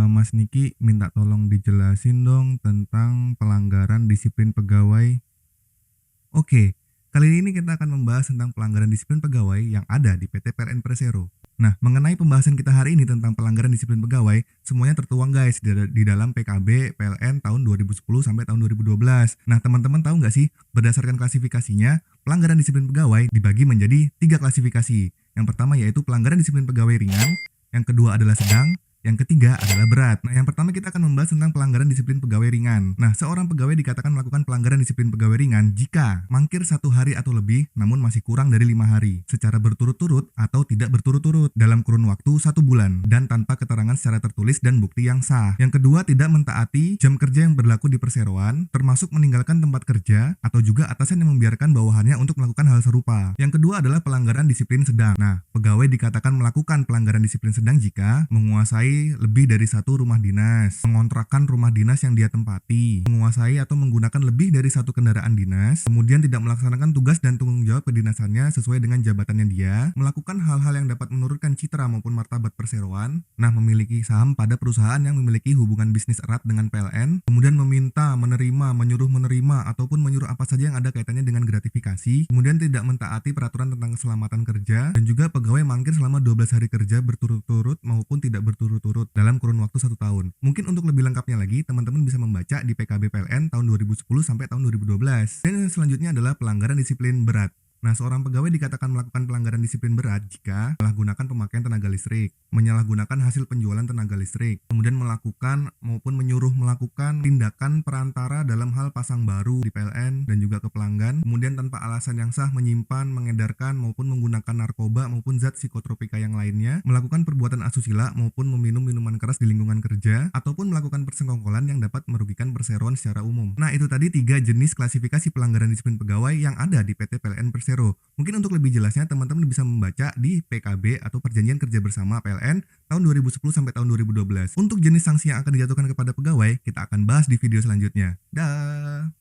Mas Niki minta tolong dijelasin dong tentang pelanggaran disiplin pegawai. Oke, kali ini kita akan membahas tentang pelanggaran disiplin pegawai yang ada di PT PLN Persero. Nah, mengenai pembahasan kita hari ini tentang pelanggaran disiplin pegawai, semuanya tertuang guys di dalam PKB PLN tahun 2010 sampai tahun 2012. Nah, teman-teman tahu nggak sih, berdasarkan klasifikasinya, pelanggaran disiplin pegawai dibagi menjadi 3 klasifikasi. Yang pertama yaitu pelanggaran disiplin pegawai ringan, yang kedua adalah sedang, yang ketiga adalah berat. Nah, yang pertama kita akan membahas tentang pelanggaran disiplin pegawai ringan. Nah, seorang pegawai dikatakan melakukan pelanggaran disiplin pegawai ringan jika mangkir 1 hari atau lebih, namun masih kurang dari 5 hari, secara berturut-turut atau tidak berturut-turut dalam kurun waktu 1 bulan, dan tanpa keterangan secara tertulis dan bukti yang sah. Yang kedua, tidak mentaati jam kerja yang berlaku di perseroan, termasuk meninggalkan tempat kerja atau juga atasan yang membiarkan bawahannya untuk melakukan hal serupa. Yang kedua adalah pelanggaran disiplin sedang. Nah, pegawai dikatakan melakukan pelanggaran disiplin sedang jika menguasai lebih dari 1 rumah dinas, mengontrakkan rumah dinas yang dia tempati, menguasai atau menggunakan lebih dari 1 kendaraan dinas, kemudian tidak melaksanakan tugas dan tanggung jawab kedinasannya sesuai dengan jabatannya dia, melakukan hal-hal yang dapat menurunkan citra maupun martabat perseroan, nah memiliki saham pada perusahaan yang memiliki hubungan bisnis erat dengan PLN, kemudian meminta, menerima, menyuruh ataupun menyuruh apa saja yang ada kaitannya dengan gratifikasi, kemudian tidak mentaati peraturan tentang keselamatan kerja, dan juga pegawai mangkir selama 12 hari kerja berturut-turut maupun tidak berturut-turut dalam kurun waktu 1 tahun. Mungkin untuk lebih lengkapnya lagi, teman-teman bisa membaca di PKB PLN tahun 2010 sampai tahun 2012. Dan yang selanjutnya adalah pelanggaran disiplin berat. Nah, seorang pegawai dikatakan melakukan pelanggaran disiplin berat jika menyalahgunakan pemakaian tenaga listrik, menyalahgunakan hasil penjualan tenaga listrik, kemudian melakukan maupun menyuruh melakukan tindakan perantara dalam hal pasang baru di PLN dan juga ke pelanggan, kemudian tanpa alasan yang sah menyimpan, mengedarkan maupun menggunakan narkoba maupun zat psikotropika yang lainnya, melakukan perbuatan asusila maupun meminum minuman keras di lingkungan kerja, ataupun melakukan persekongkolan yang dapat merugikan perseroan secara umum. Nah, itu tadi 3 jenis klasifikasi pelanggaran disiplin pegawai yang ada di PT PLN Persero. Mungkin untuk lebih jelasnya teman-teman bisa membaca di PKB atau Perjanjian Kerja Bersama PLN tahun 2010 sampai tahun 2012. Untuk jenis sanksi yang akan dijatuhkan kepada pegawai, kita akan bahas di video selanjutnya. Dah.